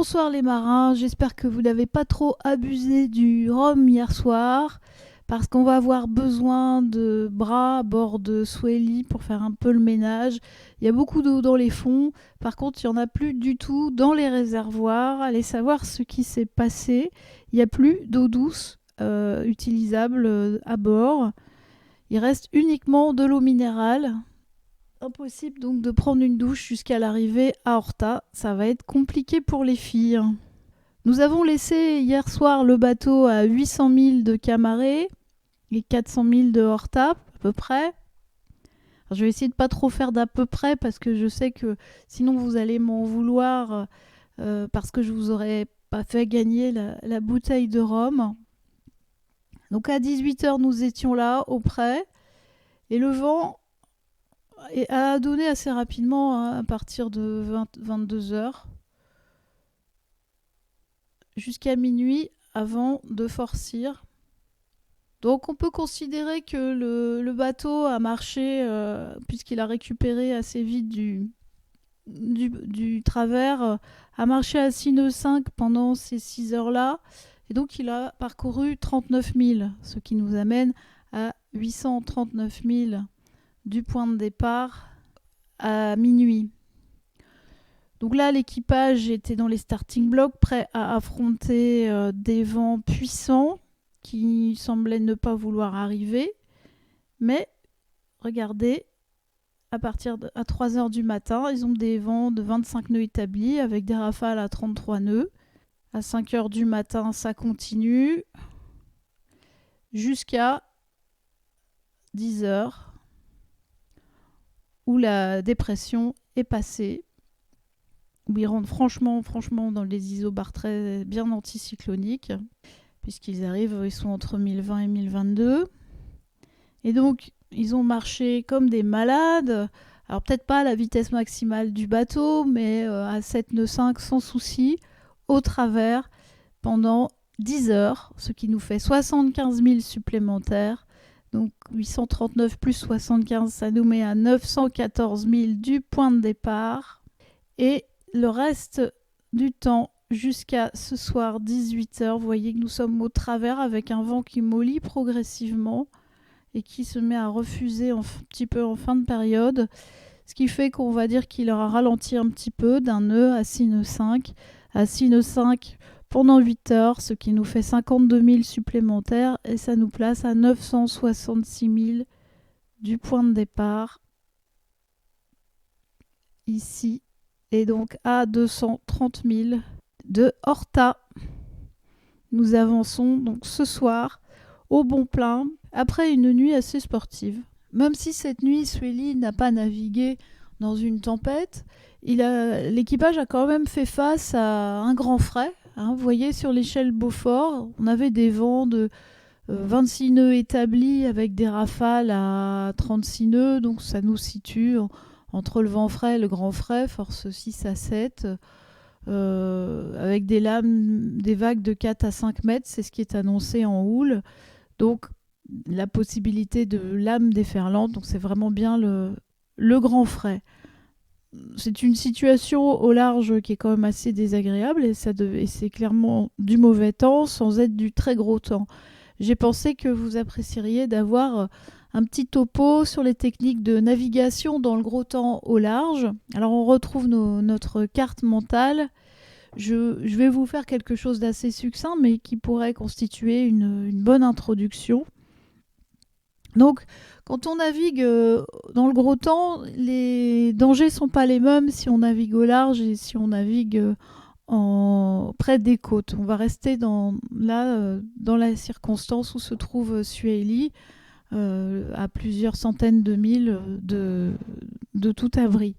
Bonsoir les marins, j'espère que vous n'avez pas trop abusé du rhum hier soir, parce qu'on va avoir besoin de bras à bord de Swelly pour faire un peu le ménage. Il y a beaucoup d'eau dans les fonds, par contre il n'y en a plus du tout dans les réservoirs. Allez savoir ce qui s'est passé. Il n'y a plus d'eau douce utilisable à bord. Il reste uniquement de l'eau minérale. Impossible donc de prendre une douche jusqu'à l'arrivée à Horta. Ça va être compliqué pour les filles. Nous avons laissé hier soir le bateau à 800 000 de Camaré et 400 000 de Horta, à peu près. Alors, je vais essayer de pas trop faire d'à peu près parce que je sais que sinon vous allez m'en vouloir parce que je vous aurais pas fait gagner la bouteille de rhum. Donc à 18h nous étions là au près et le vent a donné assez rapidement à partir de 22h jusqu'à minuit avant de forcir. Donc on peut considérer que le bateau a marché, puisqu'il a récupéré assez vite du travers, a marché à 6 nœuds 5 pendant ces 6 heures-là. Et donc il a parcouru 39 000, ce qui nous amène à 839 000 du point de départ à minuit. Donc là, l'équipage était dans les starting blocks, prêt à affronter des vents puissants qui semblaient ne pas vouloir arriver. Mais regardez, à 3h du matin, ils ont des vents de 25 nœuds établis avec des rafales à 33 nœuds. À 5h du matin, ça continue jusqu'à 10h où la dépression est passée. Où ils rentrent franchement dans les isobars très bien anticycloniques, puisqu'ils arrivent, ils sont entre 1020 et 1022. Et donc, ils ont marché comme des malades. Alors, peut-être pas à la vitesse maximale du bateau, mais à 7 nœuds 5 sans souci, au travers, pendant 10 heures, ce qui nous fait 75 000 supplémentaires. Donc, 839 plus 75, ça nous met à 914 000 du point de départ. Et le reste du temps jusqu'à ce soir 18h, vous voyez que nous sommes au travers avec un vent qui mollit progressivement et qui se met à refuser un petit peu en fin de période, ce qui fait qu'on va dire qu'il aura ralenti un petit peu d'un nœud à 6 nœuds 5 à 6 nœuds 5 pendant 8 heures, ce qui nous fait 52 000 supplémentaires et ça nous place à 966 000 du point de départ ici. Et donc à 230 000 de Horta. Nous avançons donc ce soir au bon plein après une nuit assez sportive. Même si cette nuit, Swelly n'a pas navigué dans une tempête, l'équipage a quand même fait face à un grand frais. Vous voyez sur l'échelle Beaufort, on avait des vents de 26 nœuds établis avec des rafales à 36 nœuds, donc ça nous situe entre le vent frais et le grand frais, force 6 à 7, avec des vagues de 4 à 5 mètres, c'est ce qui est annoncé en houle. Donc la possibilité de lames déferlantes, donc c'est vraiment bien le grand frais. C'est une situation au large qui est quand même assez désagréable et c'est clairement du mauvais temps sans être du très gros temps. J'ai pensé que vous apprécieriez d'avoir un petit topo sur les techniques de navigation dans le gros temps au large. Alors on retrouve notre carte mentale. Je vais vous faire quelque chose d'assez succinct mais qui pourrait constituer une bonne introduction. Donc quand on navigue dans le gros temps, les dangers ne sont pas les mêmes si on navigue au large et si on navigue près des côtes. On va rester dans la circonstance où se trouve Swelly, à plusieurs centaines de milles de tout abri.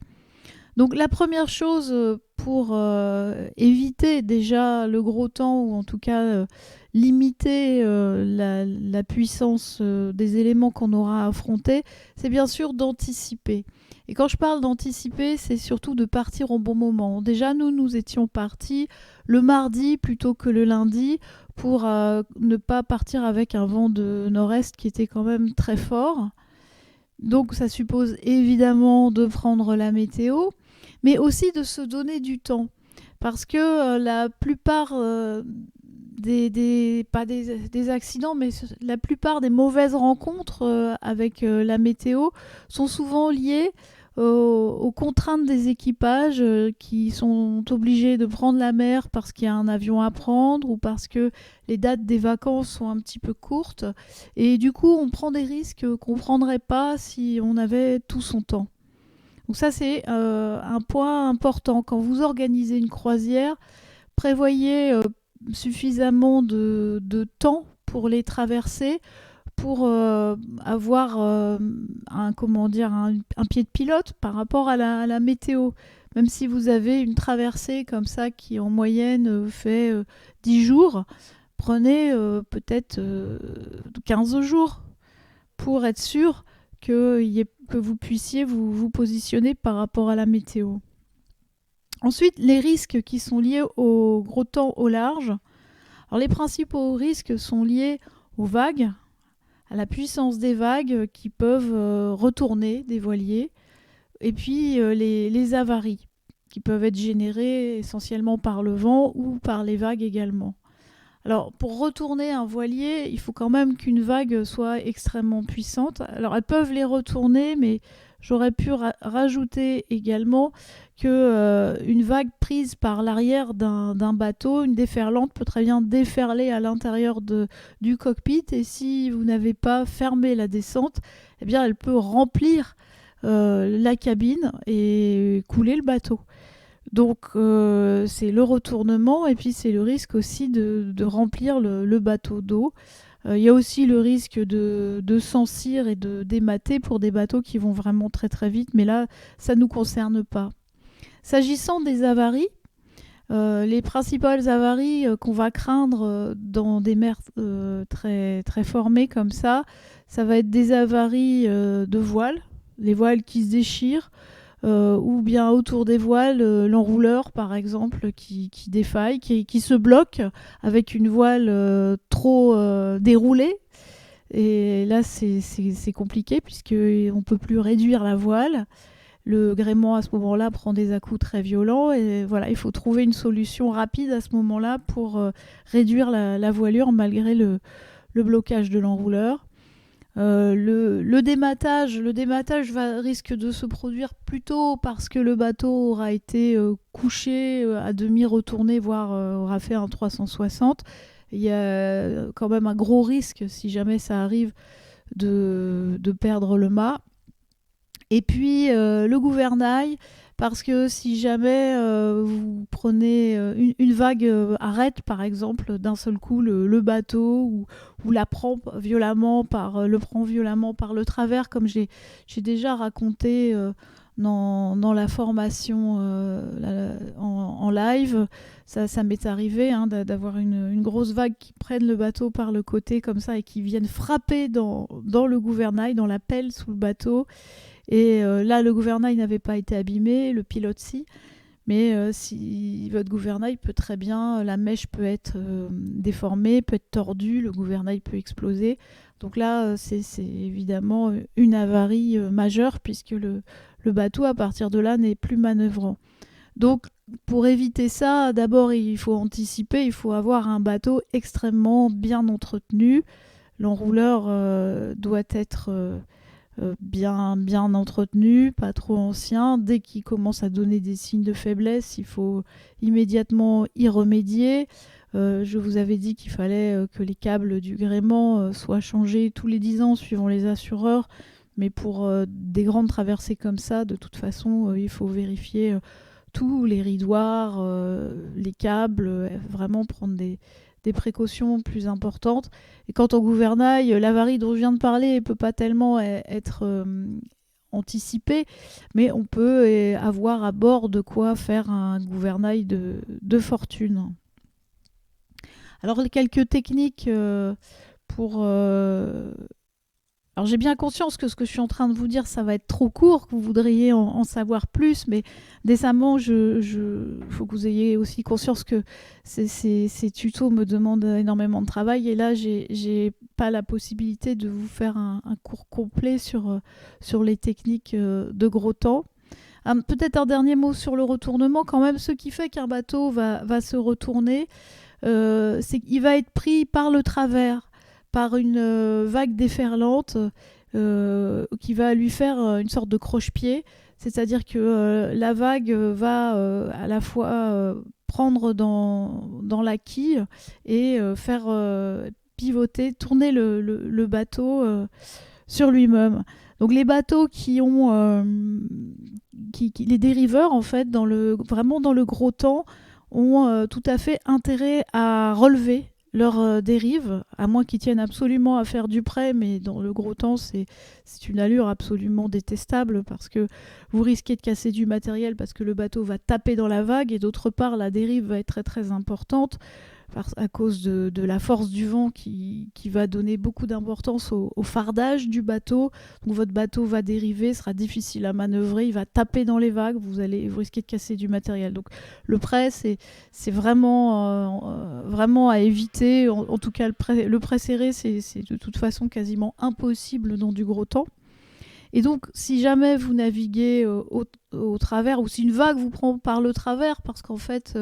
Donc la première chose pour éviter déjà le gros temps, ou en tout cas limiter la puissance des éléments qu'on aura à affronter, c'est bien sûr d'anticiper. Et quand je parle d'anticiper, c'est surtout de partir au bon moment. Déjà, nous étions partis le mardi plutôt que le lundi pour ne pas partir avec un vent de nord-est qui était quand même très fort. Donc ça suppose évidemment de prendre la météo, mais aussi de se donner du temps. parce que la plupart pas des accidents, mais la plupart des mauvaises rencontres avec la météo sont souvent liées aux contraintes des équipages qui sont obligés de prendre la mer parce qu'il y a un avion à prendre ou parce que les dates des vacances sont un petit peu courtes. Et du coup, on prend des risques qu'on ne prendrait pas si on avait tout son temps. Donc ça, c'est un point important. Quand vous organisez une croisière, prévoyez suffisamment de temps pour les traverser, pour avoir un pied de pilote par rapport à la météo. Même si vous avez une traversée comme ça qui en moyenne fait 10 jours, prenez peut-être 15 jours pour être sûr que vous puissiez vous positionner par rapport à la météo. Ensuite, les risques qui sont liés au gros temps au large. Alors, les principaux risques sont liés aux vagues, à la puissance des vagues qui peuvent retourner des voiliers, et puis les avaries qui peuvent être générées essentiellement par le vent ou par les vagues également. Alors, pour retourner un voilier, il faut quand même qu'une vague soit extrêmement puissante. Alors, elles peuvent les retourner, mais j'aurais pu rajouter également qu'une vague prise par l'arrière d'un bateau, une déferlante peut très bien déferler à l'intérieur du cockpit. Et si vous n'avez pas fermé la descente, eh bien, elle peut remplir la cabine et couler le bateau. Donc c'est le retournement et puis c'est le risque aussi de remplir le bateau d'eau. Il y a aussi le risque de s'encire et de démater pour des bateaux qui vont vraiment très très vite, mais là ça ne nous concerne pas. S'agissant des avaries, les principales avaries qu'on va craindre dans des mers très, très formées comme ça va être des avaries de voiles, les voiles qui se déchirent, ou bien autour des voiles, l'enrouleur par exemple qui défaille, qui se bloque avec une voile trop déroulée. Et là c'est compliqué puisqu'on ne peut plus réduire la voile. Le gréement à ce moment-là prend des à-coups très violents et voilà, il faut trouver une solution rapide à ce moment-là pour réduire la voilure malgré le blocage de l'enrouleur. Le dématage risque de se produire plutôt parce que le bateau aura été couché, à demi retourné, voire aura fait un 360. Il y a quand même un gros risque, si jamais ça arrive, de perdre le mât. Et puis le gouvernail, parce que si jamais vous prenez une vague arrête par exemple d'un seul coup le bateau ou le prend violemment par le travers, comme j'ai déjà raconté dans la formation en live, ça m'est arrivé d'avoir une grosse vague qui prenne le bateau par le côté comme ça et qui vienne frapper dans le gouvernail, dans la pelle sous le bateau. Et là, le gouvernail n'avait pas été abîmé, le pilote si. Mais si votre gouvernail peut très bien, la mèche peut être déformée, peut être tordue, le gouvernail peut exploser. Donc là, c'est évidemment une avarie majeure puisque le bateau, à partir de là, n'est plus manœuvrant. Donc, pour éviter ça, d'abord, il faut anticiper, il faut avoir un bateau extrêmement bien entretenu. L'enrouleur doit être bien entretenu, pas trop ancien. Dès qu'il commence à donner des signes de faiblesse, il faut immédiatement y remédier. Je vous avais dit qu'il fallait que les câbles du gréement soient changés tous les 10 ans suivant les assureurs. Mais pour des grandes traversées comme ça, de toute façon, il faut vérifier tous les ridoirs, les câbles, vraiment prendre des précautions plus importantes. Et quant au gouvernail, l'avarie dont je viens de parler ne peut pas tellement être anticipée, mais on peut avoir à bord de quoi faire un gouvernail de fortune. Alors, quelques techniques pour... Alors j'ai bien conscience que ce que je suis en train de vous dire, ça va être trop court, que vous voudriez en savoir plus, mais décemment, faut que vous ayez aussi conscience que ces tutos me demandent énormément de travail, et là, j'ai pas la possibilité de vous faire un cours complet sur les techniques de gros temps. Peut-être un dernier mot sur le retournement quand même. Ce qui fait qu'un bateau va se retourner, c'est qu'il va être pris par le travers, par une vague déferlante qui va lui faire une sorte de croche-pied. C'est-à-dire que la vague va à la fois prendre dans la quille et faire pivoter, tourner le bateau sur lui-même. Donc les bateaux qui ont les dériveurs en fait vraiment dans le gros temps ont tout à fait intérêt à relever leur dérive, à moins qu'ils tiennent absolument à faire du près, mais dans le gros temps, c'est une allure absolument détestable parce que vous risquez de casser du matériel parce que le bateau va taper dans la vague et d'autre part, la dérive va être très très importante à cause de la force du vent qui va donner beaucoup d'importance au fardage du bateau. Donc votre bateau va dériver, sera difficile à manœuvrer, il va taper dans les vagues, vous risquez de casser du matériel. Donc le prêt, c'est vraiment à éviter. En tout cas, le prêt serré, c'est de toute façon quasiment impossible dans du gros temps. Et donc, si jamais vous naviguez au travers, ou si une vague vous prend par le travers, parce qu'en fait,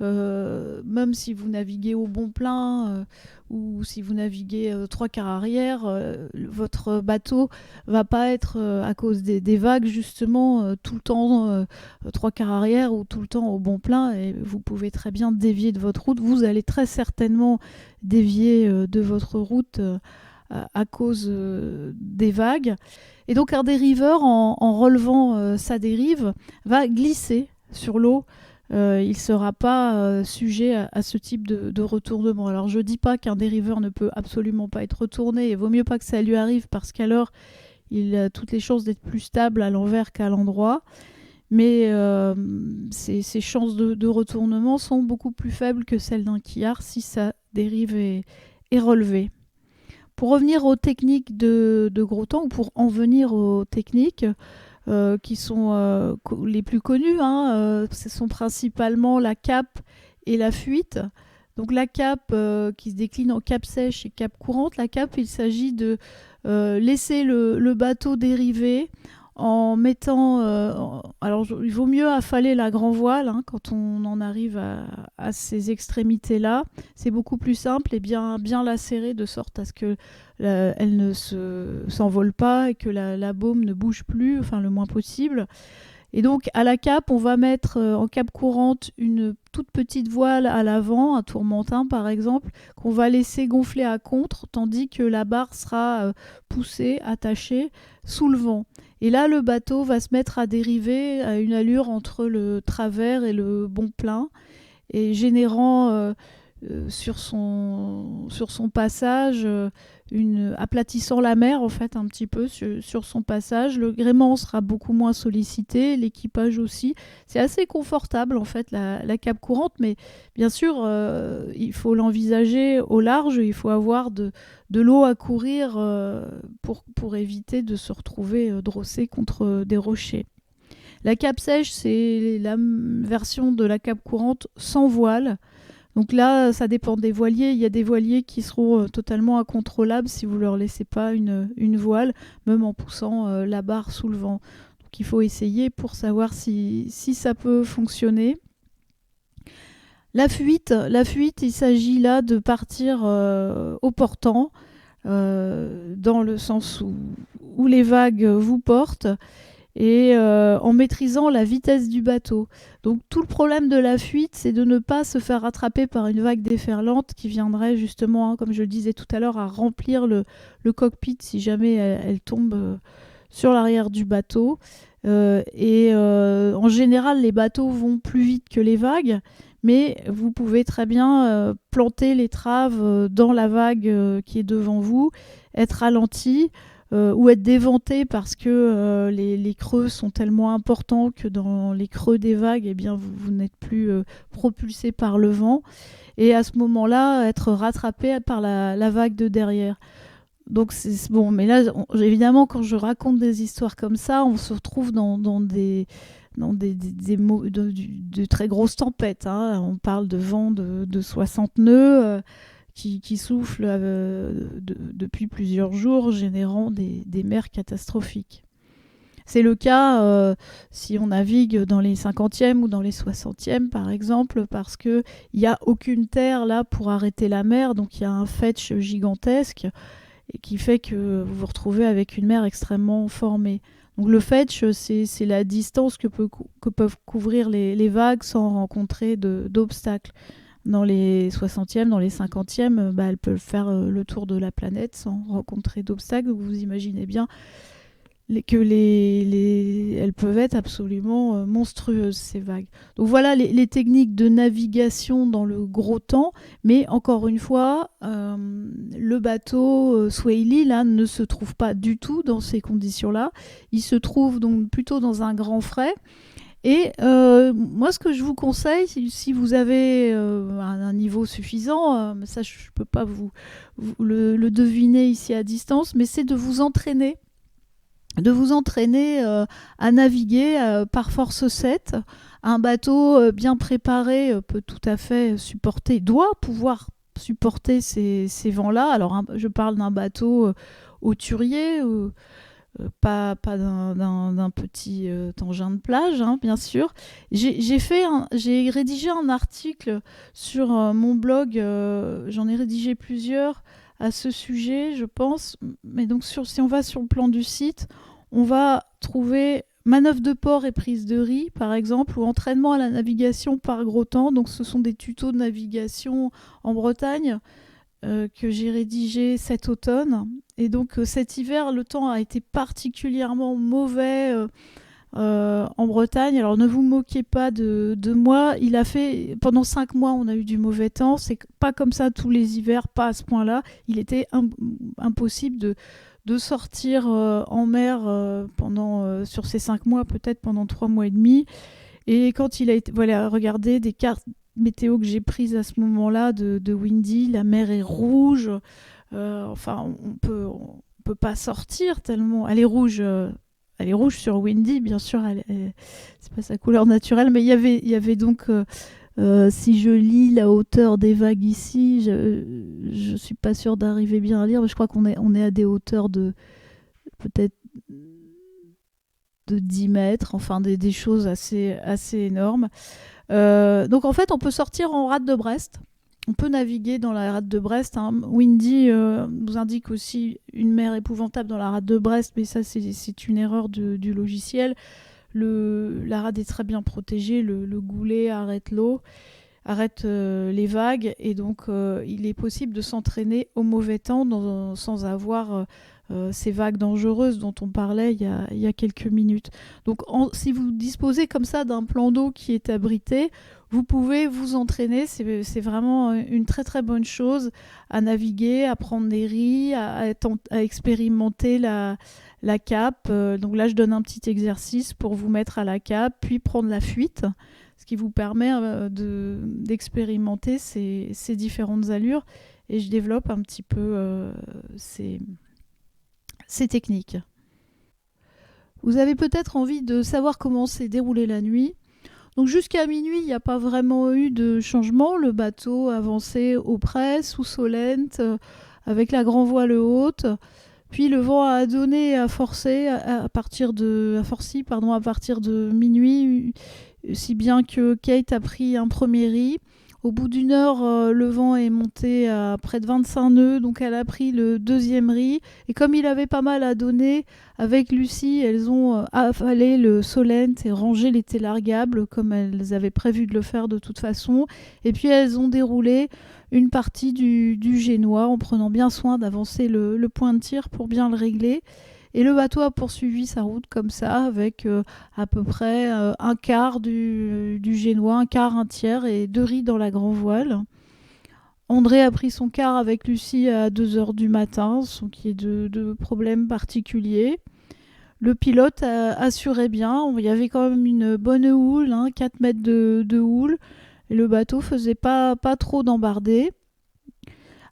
même si vous naviguez au bon plein, ou si vous naviguez 3/4 arrière, votre bateau va pas être, à cause des vagues, justement, tout le temps 3/4 arrière, ou tout le temps au bon plein, et vous pouvez très bien dévier de votre route. Vous allez très certainement dévier de votre route à cause des vagues. Et donc un dériveur, en relevant sa dérive, va glisser sur l'eau. Il ne sera pas sujet à ce type de retournement. Alors je ne dis pas qu'un dériveur ne peut absolument pas être retourné, il vaut mieux pas que ça lui arrive parce qu'alors il a toutes les chances d'être plus stable à l'envers qu'à l'endroit. Mais ces chances de retournement sont beaucoup plus faibles que celles d'un quillard si sa dérive est relevée. Pour revenir aux techniques de gros temps, ou pour en venir aux techniques qui sont les plus connues, ce sont principalement la cape et la fuite. Donc la cape qui se décline en cape sèche et cape courante. La cape, il s'agit de laisser le bateau dériver en mettant... alors il vaut mieux affaler la grand voile quand on en arrive à ces extrémités-là. C'est beaucoup plus simple et bien la serrer de sorte à ce que elle ne s'envole pas et que la baume ne bouge plus, enfin le moins possible. Et donc à la cape, on va mettre en cape courante une toute petite voile à l'avant, un tourmentin par exemple, qu'on va laisser gonfler à contre, tandis que la barre sera poussée, attachée sous le vent. Et là, le bateau va se mettre à dériver à une allure entre le travers et le bon plein, et générant sur son passage aplatissant la mer en fait un petit peu sur son passage. Le gréement sera beaucoup moins sollicité, l'équipage aussi. C'est assez confortable en fait la cape courante, mais bien sûr il faut l'envisager au large. Il faut avoir de l'eau à courir pour éviter de se retrouver drossé contre des rochers. La cape sèche, c'est la version de la cape courante sans voile. Donc là, ça dépend des voiliers. Il y a des voiliers qui seront totalement incontrôlables si vous ne leur laissez pas une voile, même en poussant la barre sous le vent. Donc il faut essayer pour savoir si ça peut fonctionner. La fuite, il s'agit là de partir au portant, dans le sens où les vagues vous portent, et en maîtrisant la vitesse du bateau. Donc tout le problème de la fuite, c'est de ne pas se faire rattraper par une vague déferlante qui viendrait justement, comme je le disais tout à l'heure, à remplir le cockpit si jamais elle tombe sur l'arrière du bateau. En général, les bateaux vont plus vite que les vagues, mais vous pouvez très bien planter l'étrave dans la vague qui est devant vous, être ralenti, ou être déventé parce que les creux sont tellement importants que dans les creux des vagues, eh bien, vous n'êtes plus propulsé par le vent, et à ce moment-là, être rattrapé par la vague de derrière. Donc c'est bon, mais là, évidemment, quand je raconte des histoires comme ça, on se retrouve dans des de très grosses tempêtes. On parle de vents de 60 nœuds qui soufflent depuis plusieurs jours, générant des mers catastrophiques. C'est le cas si on navigue dans les 50e ou dans les 60e, par exemple, parce qu'il n'y a aucune terre là pour arrêter la mer, donc il y a un fetch gigantesque et qui fait que vous vous retrouvez avec une mer extrêmement formée. Donc le fetch, c'est la distance que peuvent couvrir les vagues sans rencontrer d'obstacles. Dans les 60e, dans les 50e, elles peuvent faire le tour de la planète sans rencontrer d'obstacles. Donc vous imaginez bien elles peuvent être absolument monstrueuses, ces vagues. Donc voilà les techniques de navigation dans le gros temps, mais encore une fois, le bateau Swaley là, ne se trouve pas du tout dans ces conditions-là. Il se trouve donc plutôt dans un grand frais. Et moi, ce que je vous conseille, si vous avez un niveau suffisant, ça je ne peux pas vous le deviner ici à distance, mais c'est de vous entraîner à naviguer par force 7. Un bateau bien préparé peut tout à fait doit pouvoir supporter ces vents-là. Alors je parle d'un bateau hauturier, pas d'un petit engin de plage, hein, bien sûr. J'ai rédigé un article sur mon blog, j'en ai rédigé plusieurs à ce sujet, je pense. Mais donc, si on va sur le plan du site, on va trouver manœuvre de port et prise de riz, par exemple, ou entraînement à la navigation par gros temps. Donc, ce sont des tutos de navigation en Bretagne que j'ai rédigé cet automne. Et donc, cet hiver, le temps a été particulièrement mauvais en Bretagne. Alors ne vous moquez pas de moi. Il a fait pendant 5 mois, on a eu du mauvais temps. C'est pas comme ça tous les hivers, pas à ce point-là. Il était impossible de sortir en mer sur ces 5 mois, peut-être pendant 3 mois et demi. Et quand il a été, voilà, regardez des cartes météo que j'ai prises à ce moment-là de Windy, la mer est rouge. Enfin, on peut pas sortir tellement. Elle est rouge. Elle est rouge sur Windy, bien sûr, c'est pas sa couleur naturelle, mais il y avait donc, si je lis la hauteur des vagues ici, je suis pas sûre d'arriver bien à lire, mais je crois on est à des hauteurs de peut-être de 10 mètres, enfin des choses assez énormes. Donc en fait, on peut sortir en rade de Brest. On peut naviguer dans la rade de Brest. Hein. Windy nous indique aussi une mer épouvantable dans la rade de Brest, mais ça, c'est une erreur du logiciel. La rade est très bien protégée. Le goulet arrête l'eau, arrête les vagues. Et donc, il est possible de s'entraîner au mauvais temps sans avoir ces vagues dangereuses dont on parlait il y a quelques minutes. Donc, si vous disposez comme ça d'un plan d'eau qui est abrité, vous pouvez vous entraîner, c'est vraiment une très très bonne chose à naviguer, à prendre des riz, à expérimenter la cape. Donc là, je donne un petit exercice pour vous mettre à la cape, puis prendre la fuite, ce qui vous permet d'expérimenter ces différentes allures. Et je développe un petit peu ces techniques. Vous avez peut-être envie de savoir comment s'est déroulée la nuit. Donc jusqu'à minuit, il n'y a pas vraiment eu de changement. Le bateau avançait au près, sous Solent, avec la grand voile haute. Puis le vent a donné à forcer à partir de minuit, si bien que Kate a pris un premier riz. Au bout d'une heure, le vent est monté à près de 25 nœuds, donc elle a pris le deuxième riz. Et comme il avait pas mal à donner, avec Lucie, elles ont affalé le Solent et rangé les télargables, comme elles avaient prévu de le faire de toute façon. Et puis elles ont déroulé une partie du génois, en prenant bien soin d'avancer le point de tir pour bien le régler. Et le bateau a poursuivi sa route comme ça, avec à peu près un quart du génois, un quart, un tiers et 2 riz dans la grand voile. André a pris son quart avec Lucie à 2h du matin, sans qu'il y ait de problème particulier. Le pilote assurait bien, il y avait quand même une bonne houle, 4 mètres de houle, et le bateau faisait pas trop d'embardées.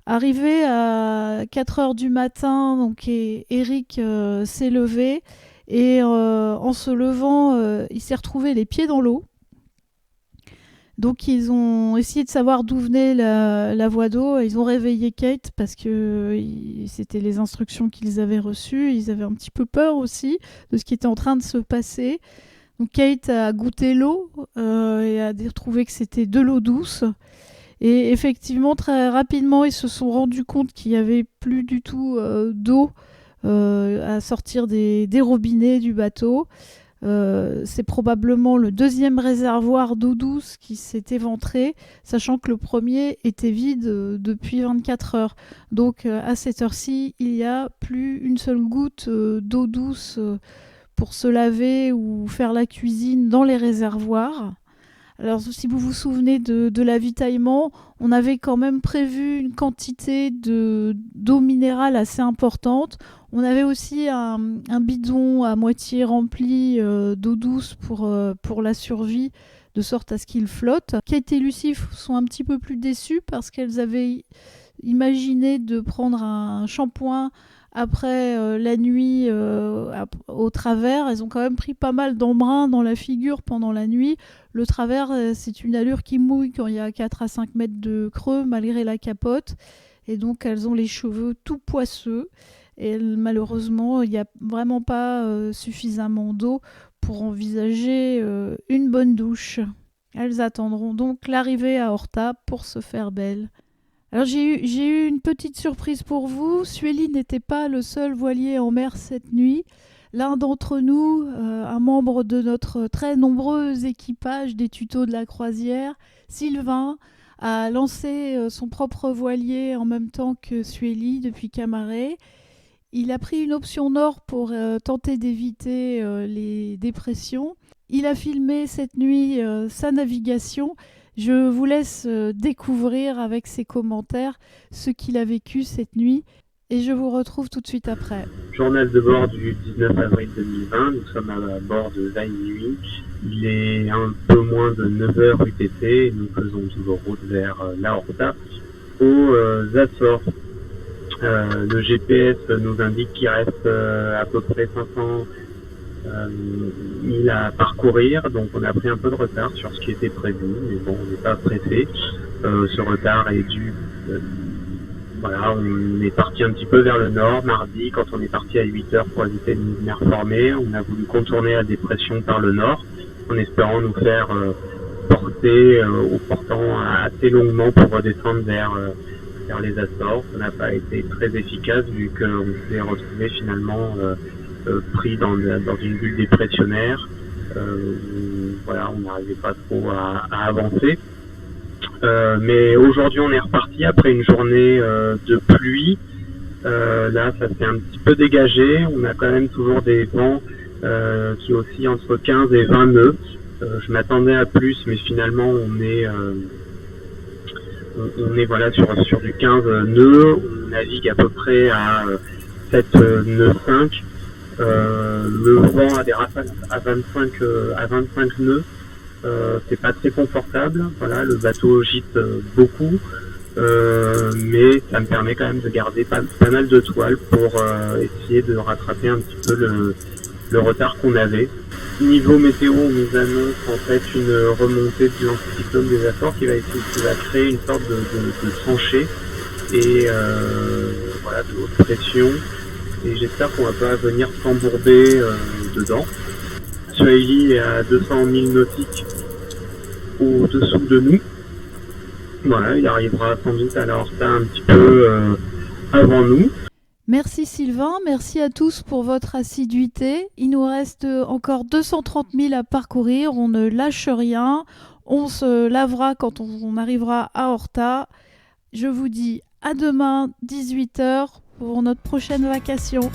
Arrivé à 4h du matin, donc Eric s'est levé et en se levant, il s'est retrouvé les pieds dans l'eau. Donc ils ont essayé de savoir d'où venait la voix d'eau. Ils ont réveillé Kate parce que c'était les instructions qu'ils avaient reçues. Ils avaient un petit peu peur aussi de ce qui était en train de se passer. Donc Kate a goûté l'eau et a trouvé que c'était de l'eau douce. Et effectivement, très rapidement, ils se sont rendus compte qu'il n'y avait plus du tout d'eau à sortir des robinets du bateau. C'est probablement le deuxième réservoir d'eau douce qui s'est éventré, sachant que le premier était vide depuis 24 heures. Donc à cette heure-ci, il n'y a plus une seule goutte d'eau douce pour se laver ou faire la cuisine dans les réservoirs. Alors si vous vous souvenez de l'avitaillement, on avait quand même prévu une quantité d'eau minérale assez importante. On avait aussi un bidon à moitié rempli d'eau douce pour la survie, de sorte à ce qu'il flotte. Kate et Lucy sont un petit peu plus déçues parce qu'elles avaient imaginé de prendre un shampoing après la nuit au travers. Elles ont quand même pris pas mal d'embrun dans la figure pendant la nuit. Le travers, c'est une allure qui mouille quand il y a 4 à 5 mètres de creux malgré la capote. Et donc elles ont les cheveux tout poisseux. Et malheureusement, il n'y a vraiment pas suffisamment d'eau pour envisager une bonne douche. Elles attendront donc l'arrivée à Horta pour se faire belle. Alors j'ai eu une petite surprise pour vous. Sueli n'était pas le seul voilier en mer cette nuit. L'un d'entre nous, un membre de notre très nombreux équipage des tutos de la croisière, Sylvain, a lancé son propre voilier en même temps que Sueli depuis Camaret. Il a pris une option nord pour tenter d'éviter les dépressions. Il a filmé cette nuit sa navigation. Je vous laisse découvrir avec ses commentaires ce qu'il a vécu cette nuit et je vous retrouve tout de suite après. Journal de bord du 19 avril 2020, nous sommes à bord de Line Nuit. Il est un peu moins de 9h UTC et nous faisons toujours route vers La Horta aux Açores. Le GPS nous indique qu'il reste à peu près 500 000 à parcourir, donc on a pris un peu de retard sur ce qui était prévu, mais bon, on n'est pas pressé. Ce retard est dû... voilà, on est parti un petit peu vers le nord mardi, quand on est parti à 8h pour éviter une mer formée. On a voulu contourner la dépression par le nord, en espérant nous faire porter ou portant assez longuement pour redescendre vers les Açores. Ça n'a pas été très efficace vu qu'on s'est retrouvé finalement pris dans une bulle dépressionnaire. Voilà, on n'arrivait pas trop à avancer. Mais aujourd'hui on est reparti après une journée de pluie. Là ça s'est un petit peu dégagé. On a quand même toujours des vents qui oscillent entre 15 et 20 nœuds. Je m'attendais à plus, mais finalement on est voilà sur du 15 nœuds. On navigue à peu près à 7 nœuds 5. Le vent a des rafales à 25 nœuds. C'est pas très confortable. Voilà, le bateau gîte beaucoup, mais ça me permet quand même de garder pas mal de toile pour essayer de rattraper un petit peu le retard qu'on avait. Niveau météo, on nous annonce en fait une remontée de l'anticyclone des Açores qui va créer une sorte de tranchée et voilà, de haute pression. Et j'espère qu'on va pas venir s'embourber dedans. Sueli est à 200 000 nautiques au-dessous de nous. Voilà, il arrivera sans doute à la Horta un petit peu avant nous. Merci Sylvain, merci à tous pour votre assiduité. Il nous reste encore 230 000 à parcourir, on ne lâche rien. On se lavera quand on arrivera à Horta. Je vous dis à demain, 18h, pour notre prochaine vacation.